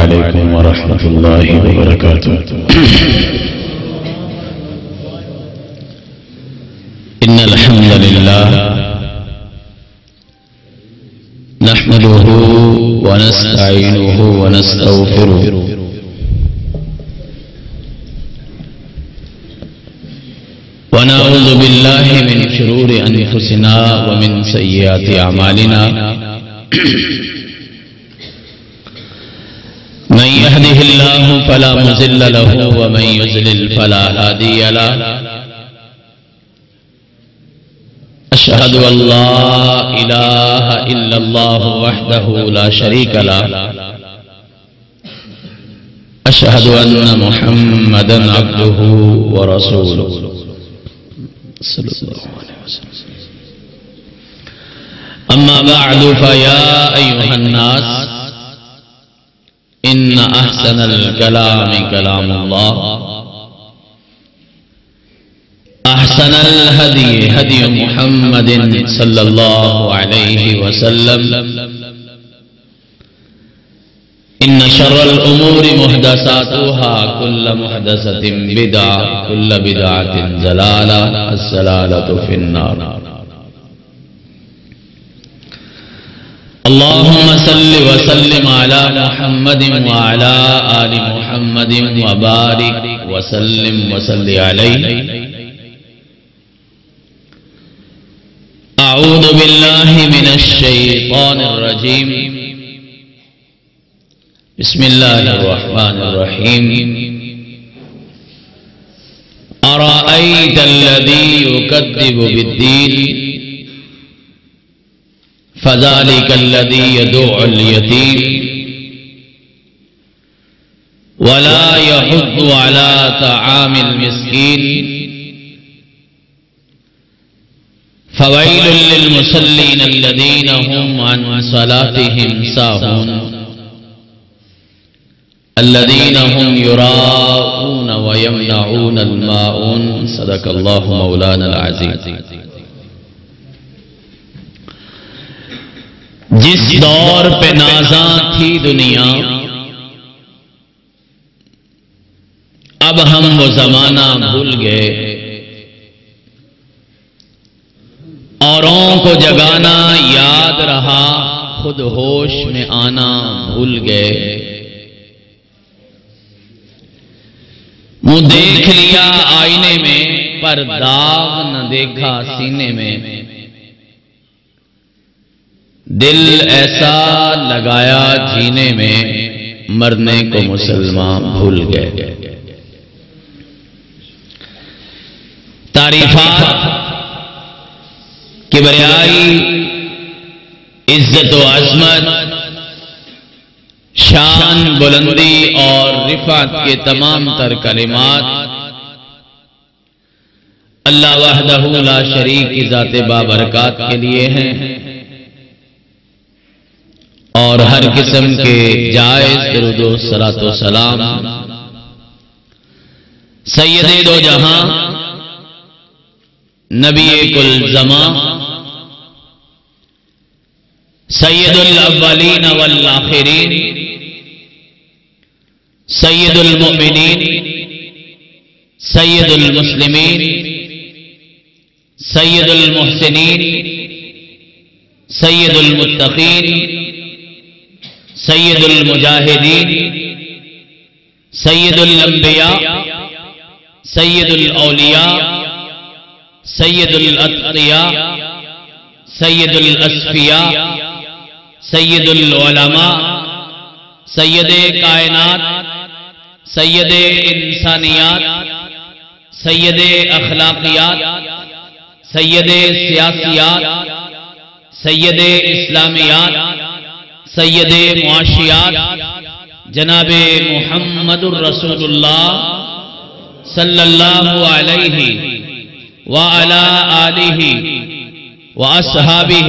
عليكم ورحمة الله وبركاته. إن الحمد لله نحمده ونستعينه ونستغفره ونعوذ بالله من شرور أنفسنا ومن سيئات أعمالنا. من يهده الله فلا مضل له ومن يضلل فلا هادي له. أشهد أن لا إله إلا الله وحده لا شريك له. أشهد أن محمدا عبده ورسوله صلى الله عليه وسلم. أما بعد فيا أيها الناس إن أحسن الكلام كلام الله أحسن الهدي هدي محمد صلى الله عليه وسلم. إن شر الأمور محدثاتها كل محدثة بدعة كل بدعة ضلالة الضلالة في النار. اللهم صل وسلم على محمد وعلى آل محمد وبارك وسلم وصل عليه. أعوذ بالله من الشيطان الرجيم. بسم الله الرحمن الرحيم. أرأيت الذي يكذب بالدين فذلك الذي يدعو اليتيم ولا يحض على طعام المسكين فويل للمصلين الذين هم عن صلاتهم ساهون الذين هم يراءون ويمنعون الماعون. صدق الله مولانا العظيم. جس دور پہ نازاں تھی دنیا اب ہم وہ زمانہ بھول گئے. اوروں کو جگانا یاد رہا خود ہوش میں آنا بھول گئے. منہ دیکھ لیا آئینے میں پر داغ نہ دیکھا سینے میں. دل ایسا لگایا جینے میں مرنے کو مسلمان بھول گئے. تعریفات کبریائی عزت و عظمت شان بلندی اور رفعت کے تمام تر کلمات اللہ وحدہ لا شریک کی ذات بابرکات کے لیے ہیں اور ہر قسم کے جائز درود و صلاۃ و سلام سید دو جہاں نبی کل زمان سید الاولین والآخرین سید المؤمنین سید المسلمین سید المحسنین سید المتقین سید المجاہدین سید الانبیاء سید الاولیاء سید الاتقیاء سید الاسفیاء سید العلماء سید کائنات سید انسانیات سید اخلاقیات سید سیاسیات سید اسلامیات سید معاشیات جناب محمد الرسول اللہ صلی اللہ علیہ وعلی آلہ واصحابہ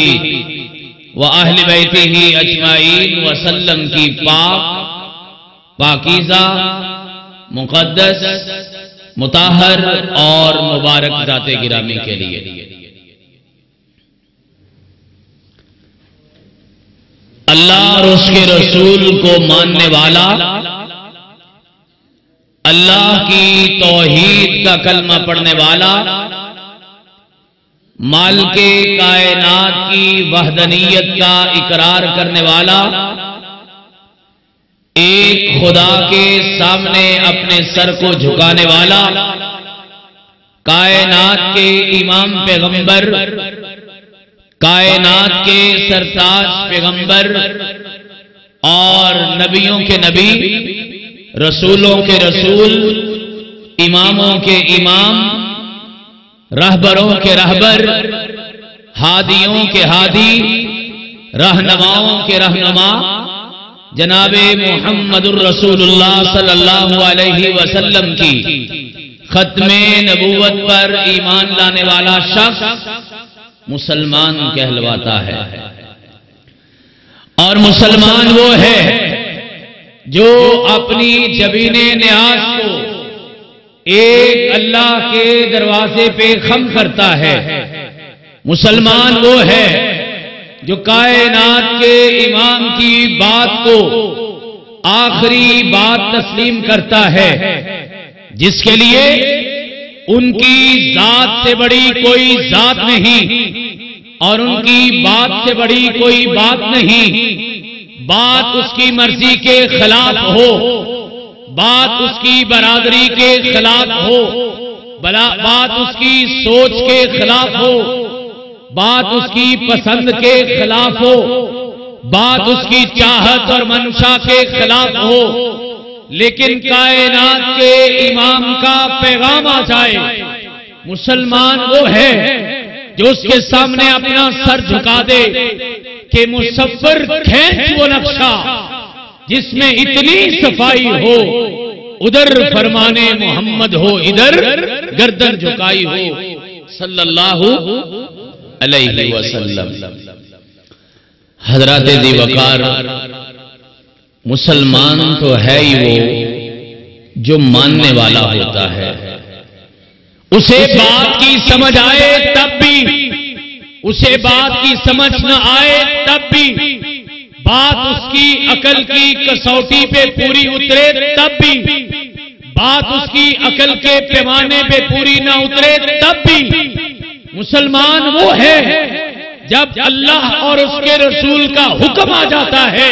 واہل بیتہ اجمعین وسلم کی پاکیزہ مقدس مطہر اور مبارک ذات گرامی کے لیے اللہ اور اس کے رسول کو ماننے والا، اللہ کی توحید کا کلمہ پڑھنے والا، مالک کائنات کی وحدانیت کا اقرار کرنے والا، ایک خدا کے سامنے اپنے سر کو جھکانے والا، کائنات کے امام پیغمبر، کائنات کے سرتاج پیغمبر اور نبیوں کے نبی، رسولوں کے رسول، اماموں کے امام، رہبروں کے رہبر، ہادیوں کے ہادی، رہنماؤں کے رہنما، جناب محمد الرسول اللہ صلی اللہ علیہ وسلم کی ختم نبوت پر ایمان لانے والا شخص مسلمان کہلواتا ہے۔ اور مسلمان وہ ہے جو اپنی جبین نیاز کو ایک اللہ کے دروازے پہ خم کرتا ہے۔ مسلمان وہ ہے جو کائنات کے امام کی بات کو آخری بات تسلیم کرتا ہے، جس کے لیے ان کی ذات سے بڑی کوئی ذات نہیں اور ان کی بات سے بڑی کوئی بات نہیں۔ بات اس کی مرضی کے خلاف ہو، بات اس کی برادری کے خلاف ہو، بات اس کی سوچ کے خلاف ہو، بات اس کی پسند کے خلاف ہو، بات اس کی چاہت اور منشا کے خلاف ہو، لیکن کائنات کے امام کا پیغام آ جائے، مسلمان وہ ہے جو اس کے سامنے اپنا سر جھکا دے کہ مصور کھینچ وہ نقشہ جس میں اتنی صفائی ہو، ادھر فرمانے محمد ہو، ادھر گردن جھکائی ہو صلی اللہ علیہ وسلم۔ حضرات ذی وقار، مسلمان تو ہے ہی وہ جو ماننے والا ہوتا ہے، اسے بات کی سمجھ آئے تب بھی، اسے بات کی سمجھ نہ آئے تب بھی، بات اس کی عقل کی کسوٹی پہ پوری اترے تب بھی، بات اس کی عقل کے پیمانے پہ پوری نہ اترے تب بھی، مسلمان وہ ہے جب اللہ اور اس کے رسول کا حکم آ جاتا ہے،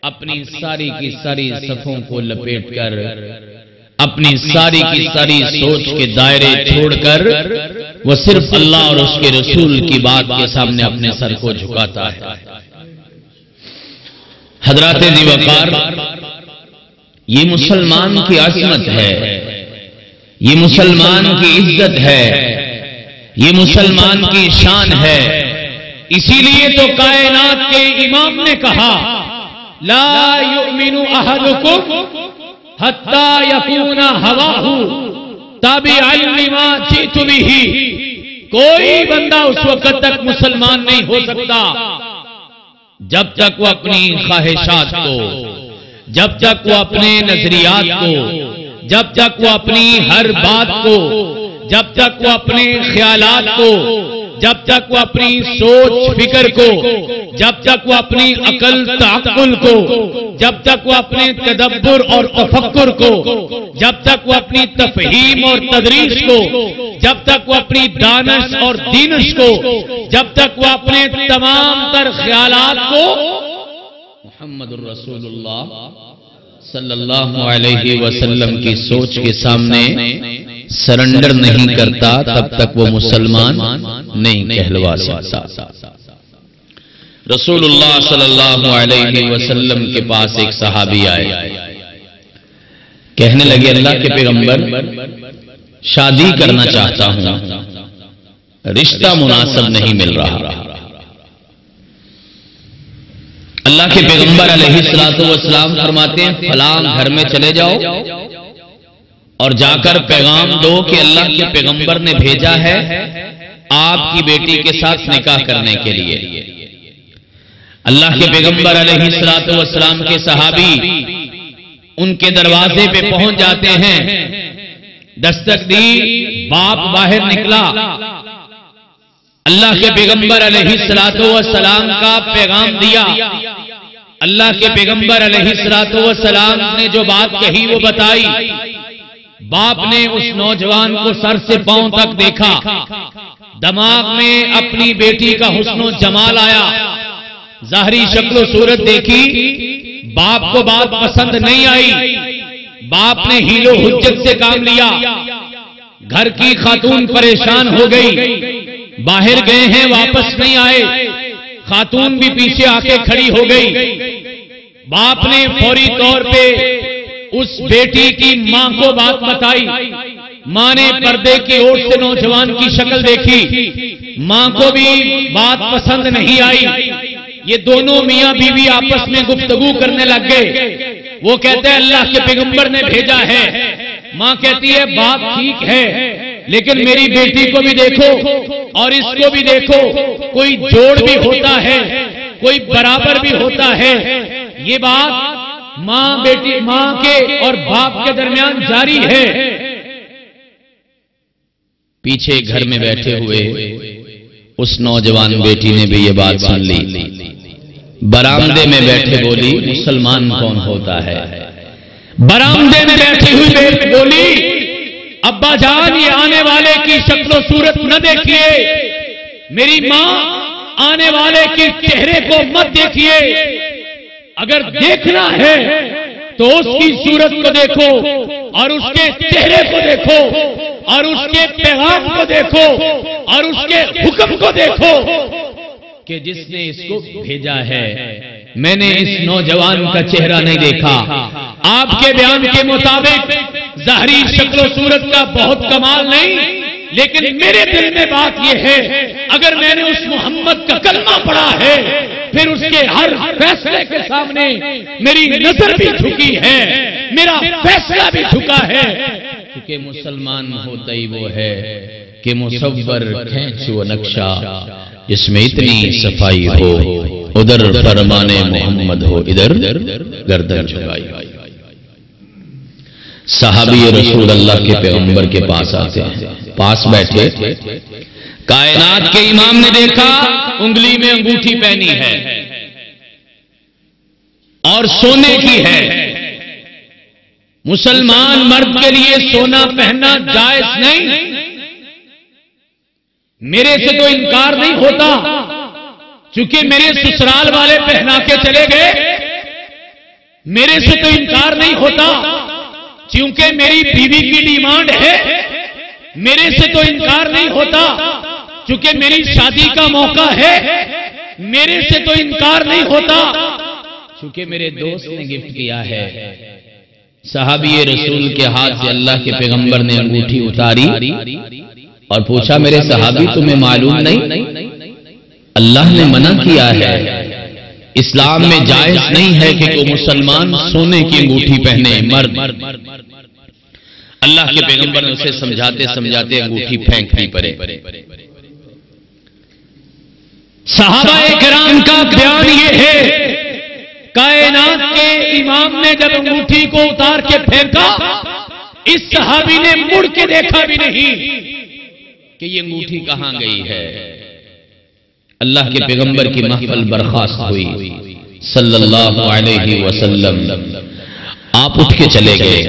اپنی ساری کی ساری صفوں کو لپیٹ کر، اپنی ساری کی ساری سوچ کے دائرے چھوڑ کر وہ صرف اللہ اور اس کے رسول کی بات کے سامنے اپنے سر کو جھکاتا ہے۔ حضرات ذی وقار، یہ مسلمان کی عظمت ہے، یہ مسلمان کی عزت ہے، یہ مسلمان کی شان ہے۔ اسی لیے تو کائنات کے امام نے کہا، لا یؤمن احدکم حتی یکون ہواہ تابعا لما جئت بہ۔ کوئی بندہ اس وقت تک مسلمان نہیں ہو سکتا جب تک وہ اپنی خواہشات کو، جب تک وہ اپنے نظریات کو، جب تک وہ اپنی ہر بات کو، جب تک وہ اپنے خیالات کو، جب تک وہ اپنی سوچ فکر کو، جب تک وہ اپنی عقل تعقل کو، جب تک وہ اپنے تدبر اور تفکر کو، جب تک وہ اپنی تفہیم اور تدریس کو، جب تک وہ اپنی دانش اور دینش کو، جب تک وہ اپنے تمام تر خیالات کو محمد الرسول اللہ صلی اللہ علیہ وسلم کی سوچ کے سامنے سرنڈر نہیں کرتا، تب تک وہ مسلمان نہیں کہلوا سکتا۔ رسول اللہ صلی اللہ علیہ وسلم کے پاس ایک صحابی آئے، کہنے لگے، اللہ کے پیغمبر، شادی کرنا چاہتا ہوں، رشتہ مناسب نہیں مل رہا۔ اللہ کے پیغمبر علیہ الصلوۃ والسلام فرماتے ہیں، فلاں گھر میں چلے جاؤ اور جا کر پیغام دو کہ اللہ کے پیغمبر نے بھیجا ہے آپ کی بیٹی کے ساتھ نکاح کرنے کے لیے۔ اللہ کے پیغمبر علیہ الصلوۃ والسلام کے صحابی ان کے دروازے پہ پہنچ جاتے ہیں، دستک دی، باپ باہر نکلا، اللہ کے پیغمبر علیہ الصلوۃ والسلام کا پیغام دیا. اللہ کے پیغمبر علیہ الصلوۃ والسلام نے جو بات کہی وہ بتائی. باپ نے اس نوجوان کو سر سے پاؤں تک دیکھا. دماغ میں اپنی بیٹی کا حسن و جمال آیا. ظاہری شکل و صورت دیکھی. باپ کو بات پسند نہیں آئی. باپ نے ہیل و حجت سے کام لیا. گھر کی خاتون پریشان ہو گئی. باہر گئے ہیں واپس نہیں آئے. خاتون بھی پیچھے آ کے کھڑی ہو گئی. باپ نے فوری طور پہ اس بیٹی کی ماں کو بات بتائی. ماں نے پردے کی اوٹ سے نوجوان کی شکل دیکھی. ماں کو بھی بات پسند نہیں آئی. یہ دونوں میاں بیوی آپس میں گفتگو کرنے لگ گئے. وہ کہتے ہیں اللہ کے پیغمبر نے بھیجا ہے. ماں کہتی ہے بات ٹھیک ہے لیکن میری بیٹی کو بھی دیکھو اور اس کو بھی دیکھو. کوئی جوڑ بھی ہوتا ہے, کوئی برابر بھی ہوتا ہے. یہ بات ماں کے اور باپ کے درمیان جاری ہے. پیچھے گھر میں بیٹھے ہوئے اس نوجوان بیٹی نے بھی یہ بات سن لی. برآمدے میں بیٹھے بولی مسلمان کون ہوتا ہے. برآمدے میں بیٹھی ہوئی بولی ابا جان یہ آنے والے کی شکل و صورت نہ دیکھیے. میری ماں آنے والے کے چہرے کو مت دیکھیے. اگر دیکھنا ہے تو اس کی صورت کو دیکھو اور اس کے چہرے کو دیکھو اور اس کے پیغام کو دیکھو اور اس کے حکم کو دیکھو کہ جس نے اس کو بھیجا ہے. میں نے اس نوجوان کا چہرہ نہیں دیکھا. آپ کے بیان کے مطابق ظاہری شکل و صورت کا بہت کمال نہیں لیکن میرے دل میں بات یہ ہے اگر میں نے اس محمد کا کلمہ پڑھا ہے پھر اس کے ہر فیصلے کے سامنے میری نظر بھی جھکی ہے, میرا فیصلہ بھی جھکا ہے. کیونکہ مسلمان ہوتا ہی وہ ہے کہ مصور کھینچو نقشہ جس میں اتنی صفائی ہو, ادھر فرمان محمد ہو ادھر گردن جھکائی. صحابی رسول اللہ کے پیغمبر کے پاس آتے ہیں. پاس بیٹھے کائنات کے امام نے دیکھا انگلی میں انگوٹھی پہنی ہے اور سونے کی ہے. مسلمان مرد کے لیے سونا پہننا جائز نہیں. میرے سے تو انکار نہیں ہوتا چونکہ میرے سسرال والے پہنا کے چلے گئے. میرے سے تو انکار نہیں ہوتا کیونکہ میری بیوی کی ڈیمانڈ ہے. میرے سے تو انکار نہیں ہوتا چونکہ میری شادی کا موقع ہے. میرے سے تو انکار نہیں ہوتا چونکہ میرے دوست نے گفٹ کیا ہے. صحابی رسول کے ہاتھ سے اللہ کے پیغمبر نے انگوٹھی اتاری اور پوچھا میرے صحابی تمہیں معلوم نہیں اللہ نے منع کیا ہے. اسلام میں جائز نہیں ہے کہ کوئی مسلمان سونے کی انگوٹھی پہنے مرد. اللہ کے پیغمبر نے اسے سمجھاتے سمجھاتے انگوٹھی پھینکنی پڑے. صحابہ کرام کا بیان یہ ہے کائنات کے امام نے جب انگوٹھی کو اتار کے پھینکا اس صحابی نے مڑ کے دیکھا بھی نہیں کہ یہ انگوٹھی کہاں گئی ہے. اللہ کے پیغمبر کی محفل برخاست ہوئی صلی اللہ علیہ وسلم. آپ اٹھ کے چلے گئے.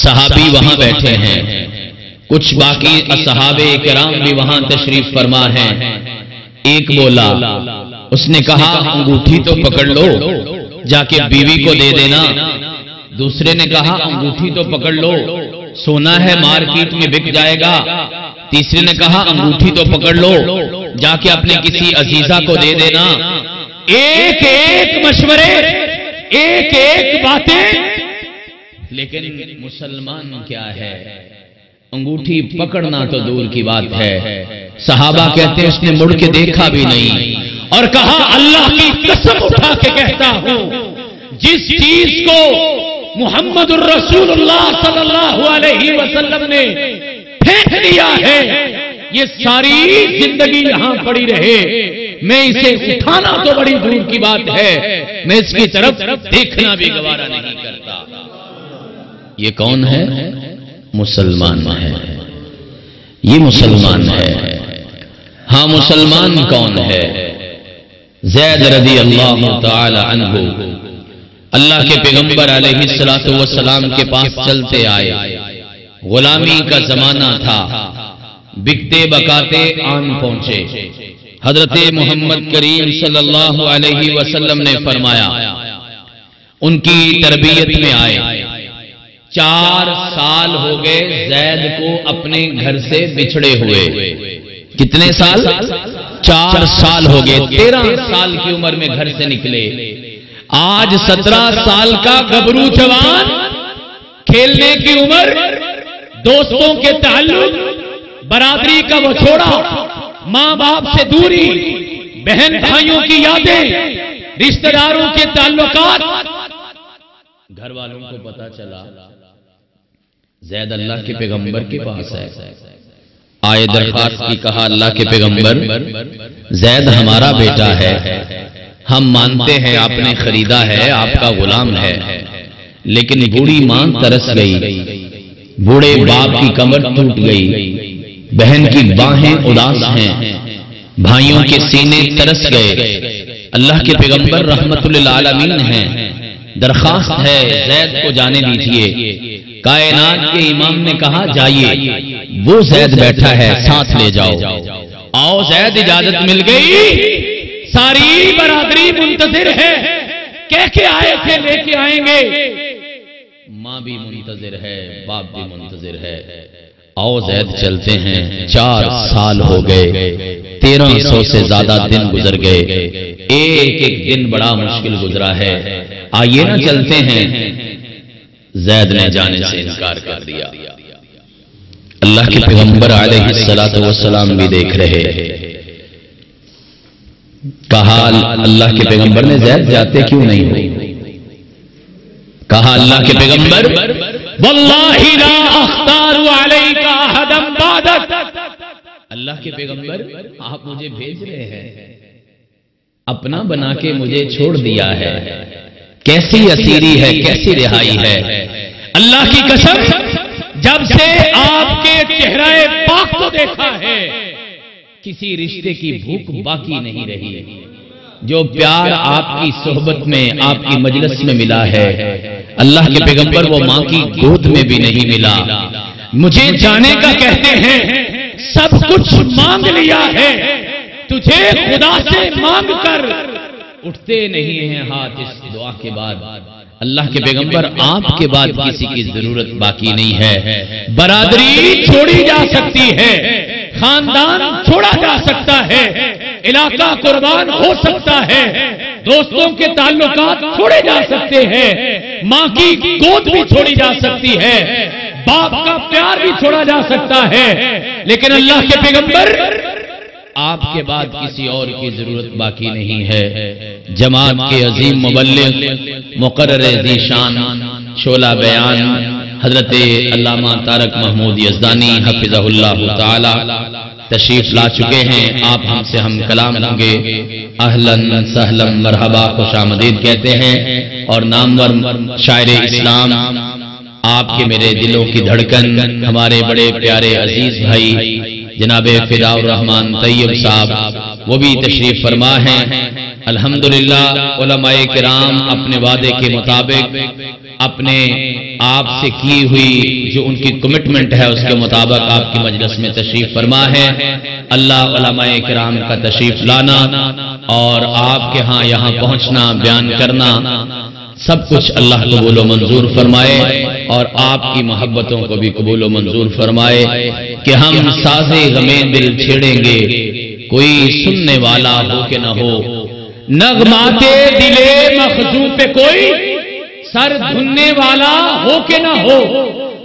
صحابی وہاں بیٹھے ہیں. کچھ باقی اصحاب کرام بھی وہاں تشریف فرما ہیں. ایک بولا اس نے کہا انگوٹھی تو پکڑ لو جا کے بیوی کو دے دینا. دوسرے نے کہا انگوٹھی تو پکڑ لو سونا ہے مارکیٹ میں بک جائے گا. تیسرے نے کہا انگوٹھی تو پکڑ لو جا کے اپنے کسی عزیزہ کو دے دینا. ایک ایک مشورے ایک ایک باتیں. لیکن مسلمان کیا ہے انگوٹھی پکڑنا تو دور کی بات ہے. صحابہ کہتے ہیں اس نے مڑ کے دیکھا بھی نہیں اور کہا اللہ کی قسم اٹھا کے کہتا ہوں جس چیز کو محمد الرسول اللہ صلی اللہ علیہ وسلم نے پھینک دیا ہے یہ ساری زندگی یہاں پڑی رہے میں اسے اٹھانا تو بڑی دور کی بات ہے میں اس کی طرف دیکھنا بھی گوارا نہیں کرتا. یہ کون ہے؟ مسلمان ہے. یہ مسلمان ہے. ہاں مسلمان کون ہے؟ زید رضی اللہ تعالی عنہ اللہ کے پیغمبر علیہ السلام کے پاس چلتے آئے۔ غلامی کا زمانہ تھا، بکتے بکاتے آن پہنچے۔ حضرت محمد کریم صلی اللہ علیہ وسلم نے فرمایا، ان کی تربیت میں آئے۔ 4 سال ہو گئے زید کو اپنے گھر سے بچھڑے ہوئے۔ کتنے سال؟ 4 سال ہو گئے۔ 13 سال کی عمر میں گھر سے نکلے۔ آج 17 سال کا گبرو جوان، کھیلنے کی عمر، دوستوں کے تعلق، برادری کا وہ چھوڑا، ماں باپ سے دوری، بہن بھائیوں کی یادیں، رشتہ داروں کے تعلقات۔ گھر والوں کو پتا چلا زید اللہ کے پیغمبر کے پاس ہے، آئے درخواست کی، کہا اللہ کے پیغمبر زید ہمارا بیٹا ہے، ہم مانتے ہیں آپ نے خریدا ہے، آپ کا غلام ہے، لیکن بوڑھی ماں ترس گئی، بوڑھے باپ کی کمر ٹوٹ گئی، بہن کی باہیں اداس ہیں، بھائیوں کے سینے ترس گئے۔ اللہ کے پیغمبر رحمت للعالمین ہیں، درخواست ہے زید کو جانے دیجئے۔ کائنات کے امام نے کہا جائیے، وہ زید بیٹھا ہے، ساتھ لے جاؤ۔ آؤ زید، اجازت مل گئی، ساری برادری منتظر ہے، کہہ کے آئے تھے لے کے آئیں گے، ماں بھی منتظر ہے، باپ بھی منتظر ہے۔ آؤ زید چلتے ہیں۔ 4 سال ہو گئے، 1300 سے زیادہ دن گزر گئے، ایک ایک دن بڑا مشکل گزرا ہے، آئیے نہ چلتے ہیں۔ زید نے جانے سے انکار کر دیا۔ اللہ کے پیغمبر علیہ السلام بھی دیکھ رہے، کہا اللہ کے پیغمبر نے زید جاتے کیوں نہیں ہو؟ کہا اللہ کے پیغمبر واللہ لا اختار علیک احدا بعدک، اللہ کے پیغمبر آپ مجھے بھیج رہے ہیں، اپنا بنا کے مجھے چھوڑ دیا ہے، کیسی اسیری ہے، کیسی رہائی ہے۔ اللہ کی قسم، جب سے آپ کے چہرہ پاک کو دیکھا ہے، کسی رشتے کی بھوک باقی نہیں رہی۔ جو پیار آپ کی صحبت میں، آپ کی مجلس میں ملا ہے، اللہ کے پیغمبر وہ ماں کی گود میں بھی نہیں ملا۔ مجھے جانے کا کہتے ہیں، سب کچھ مانگ لیا ہے، تجھے خدا سے مانگ کر اٹھتے نہیں ہیں ہاتھ اس دعا کے بعد۔ اللہ کے پیغمبر آپ کے بعد کسی کی ضرورت باقی نہیں ہے۔ برادری چھوڑی جا سکتی ہے، خاندان چھوڑا جا سکتا ہے، علاقہ قربان ہو سکتا ہے، دوستوں کے تعلقات چھوڑے جا سکتے ہیں، ماں کی گود بھی چھوڑی جا سکتی ہے، باپ کا پیار بھی چھوڑا جا سکتا ہے، لیکن اللہ کے پیغمبر آپ کے بعد کسی اور کی ضرورت باقی نہیں ہے۔ جماعت کے عظیم مبلغ، مقرر ذیشان، شعلہ بیان حضرت علامہ طارق محمود یزدانی حفظہ اللہ تعالی تشریف لا چکے ہیں۔ آپ ہم سے ہم کلام ہوں گے۔ اہلاً سہلاً مرحبا، خوش آمدید کہتے ہیں، اور نامور شاعر اسلام، آپ کے میرے دلوں کی دھڑکن، ہمارے بڑے پیارے عزیز بھائی جناب فداء الرحمان طیب صاحب، وہ بھی تشریف فرما ہیں۔ الحمدللہ علماء کرام اپنے وعدے کے مطابق، اپنے آپ سے کی ہوئی جو ان کی کمٹمنٹ ہے اس کے مطابق آپ کی مجلس میں تشریف فرما ہے۔ اللہ علماء کرام کا تشریف لانا اور آپ کے ہاں یہاں پہنچنا، بیان کرنا، سب کچھ اللہ قبول و منظور فرمائے، اور آپ کی محبتوں کو بھی قبول و منظور فرمائے کہ ہم ساز غمِ دل چھیڑیں گے، کوئی سننے والا ہو کہ نہ ہو، نغمات دل مخزوں پہ کوئی سر دھننے والا ہو کہ نہ ہو،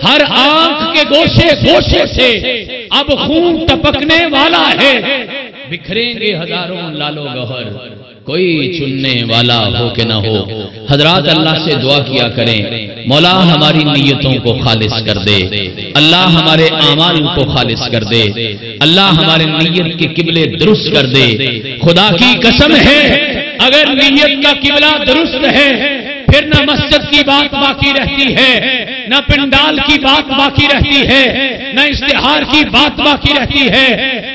ہر آنکھ کے گوشے گوشے سے اب خون ٹپکنے والا ہے، بکھریں گے ہزاروں لالو گوہر، کوئی چننے والا ہو کہ نہ ہو۔ حضرات اللہ سے دعا کیا کریں، مولا ہماری نیتوں کو خالص کر دے، اللہ ہمارے اعمال کو خالص کر دے، اللہ ہمارے نیت کے قبلے درست کر دے۔ خدا کی قسم ہے، اگر نیت کا قبلہ درست ہے پھر نہ مسجد کی بات باقی رہتی ہے، نہ پنڈال کی بات باقی رہتی ہے، نہ اشتہار کی بات باقی رہتی ہے،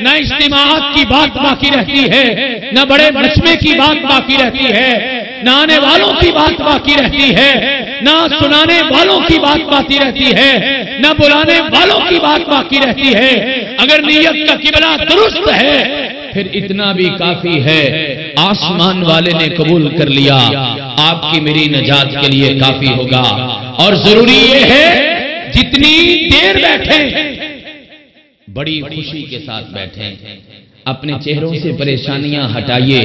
نہ اجتماعات کی بات باقی رہتی ہے، نہ بڑے مجمع کی بات باقی رہتی ہے، نہ آنے والوں کی بات باقی رہتی ہے، نہ سنانے والوں کی بات باقی رہتی ہے، نہ بلانے والوں کی بات باقی رہتی ہے۔ اگر نیت کا قبلہ درست ہے پھر اتنا بھی کافی ہے، آسمان والے نے قبول کر لیا، آپ کی میری نجات کے لیے کافی ہوگا۔ اور ضروری یہ ہے جتنی دیر بیٹھیں بڑی خوشی کے ساتھ بیٹھیں، اپنے چہروں سے پریشانیاں ہٹائیے،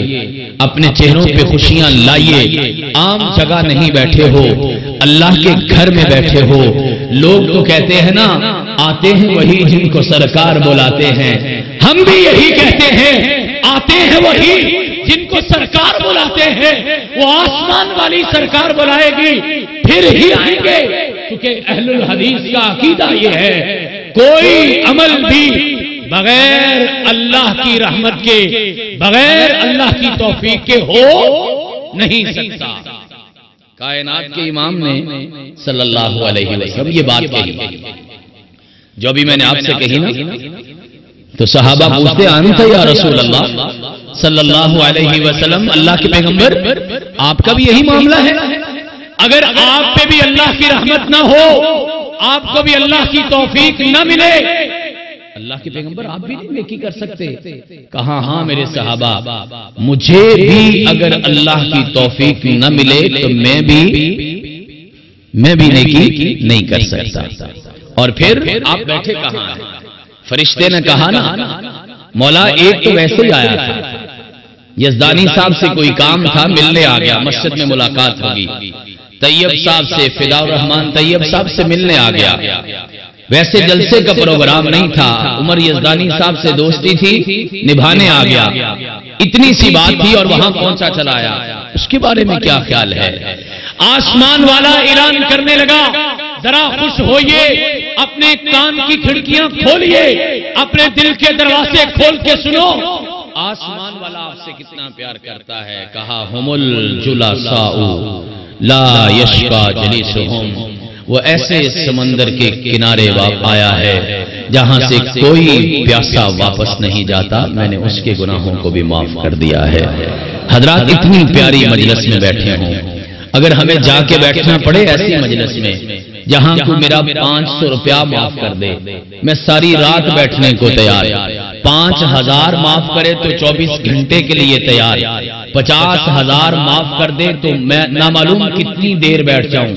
اپنے چہروں پہ خوشیاں لائیے۔ عام جگہ نہیں بیٹھے ہو، اللہ کے گھر میں بیٹھے ہو۔ لوگ تو کہتے ہیں نا، آتے ہیں وہی جن کو سرکار بلاتے ہیں، ہم بھی یہی کہتے ہیں، آتے ہیں وہی جن کو سرکار بلاتے ہیں، وہ آسمان والی سرکار بلائے گی پھر ہی آئیں گے، کیونکہ اہل الحدیث کا عقیدہ یہ ہے کوئی عمل بھی بغیر اللہ کی رحمت کے، بغیر اللہ کی توفیق کے ہو نہیں سکتا۔ کائنات کے امام نے صلی اللہ علیہ وسلم یہ بات کہی، جو بھی میں نے آپ سے کہی نا، تو صحابہ پوچھتے انت یا رسول اللہ صلی اللہ علیہ وسلم، اللہ کے پیغمبر آپ کا بھی یہی معاملہ ہے؟ اگر آپ پہ بھی اللہ کی رحمت نہ ہو، آپ کو بھی اللہ کی توفیق نہ ملے، اللہ کے پیغمبر آپ بھی نیکی کر سکتے؟ کہا ہاں میرے صحابہ، مجھے بھی اگر اللہ کی توفیق نہ ملے تو میں بھی نیکی نہیں کر سکتا۔ اور پھر آپ بیٹھے کہاں؟ فرشتے نے کہا نا، مولا ایک تو ویسے ہی آیا تھا، یزدانی صاحب سے کوئی کام تھا، ملنے آ گیا، مسجد میں ملاقات ہوگی، طیب صاحب سے، فداء الرحمان طیب صاحب سے ملنے آ گیا، ویسے جلسے کا پروگرام نہیں تھا، عمر یزدانی صاحب سے دوستی تھی، نبھانے آ گیا، اتنی سی بات تھی اور وہاں پہنچا چلا آیا۔ اس کے بارے میں کیا خیال ہے؟ آسمان والا اعلان کرنے لگا، ذرا خوش ہوئیے، اپنے کان کی کھڑکیاں کھولیے، اپنے دل کے دروازے کھول کے سنو، آسمان والا آپ سے کتنا پیار کرتا ہے۔ کہا ہم الجلساء لا یشقی جلیسہم، وہ ایسے سمندر کے کنارے آیا ہے جہاں سے کوئی پیاسا واپس نہیں جاتا، میں نے اس کے گناہوں کو بھی معاف کر دیا ہے۔ حضرات اتنی پیاری مجلس میں بیٹھے ہوں، اگر ہمیں جا کے بیٹھنا پڑے ایسی مجلس میں جہاں کو میرا 500 روپیہ معاف کر دے، میں ساری رات بیٹھنے کو تیار، 5000 معاف کرے تو 24 گھنٹے کے لیے تیار، 50,000 معاف کر دے تو میں نامعلوم کتنی دیر بیٹھ جاؤں۔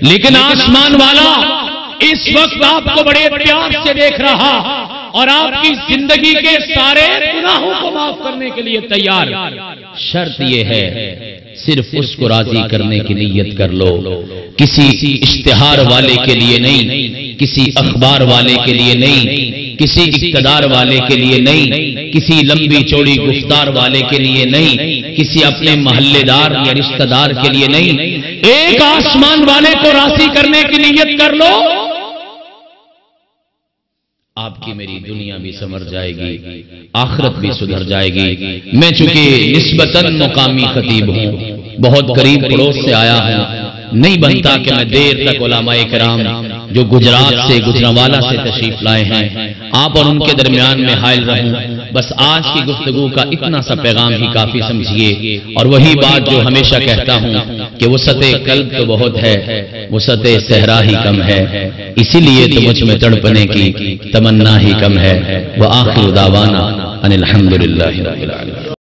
لیکن آسمان والا اس وقت آپ کو بڑے پیار سے دیکھ رہا اور آپ کی زندگی کے سارے گناہوں کو معاف کرنے کے لیے تیار۔ شرط یہ ہے صرف اس کو راضی کرنے کی نیت کر لو، کسی اشتہار والے کے لیے نہیں، کسی اخبار والے کے لیے نہیں، کسی اقتدار والے کے لیے نہیں، کسی لمبی چوڑی گفتار والے کے لیے نہیں، کسی اپنے محلے دار یا رشتہ دار کے لیے نہیں، ایک آسمان والے کو راضی کرنے کی نیت کر لو، آپ کی میری دنیا بھی سمر جائے گی، آخرت بھی سدھر جائے گی۔ میں چونکہ نسبتاً مقامی خطیب ہوں، بہت قریب پڑوس سے آیا ہوں، نہیں بنتا کہ میں دیر تک علماء کرام جو گجرات سے گجرانوالہ سے تشریف لائے ہیں آپ اور ان کے درمیان میں حائل رہوں۔ بس آج کی گفتگو کا اتنا سا پیغام ہی کافی سمجھیے، اور وہی بات جو ہمیشہ کہتا ہوں کہ وسعت قلب تو بہت ہے، وسعت صحرا ہی کم ہے، اسی لیے تو مجھ میں تڑپنے کی تمنا ہی کم ہے۔ وآخر دعوانا ان الحمدللہ رب العالمین۔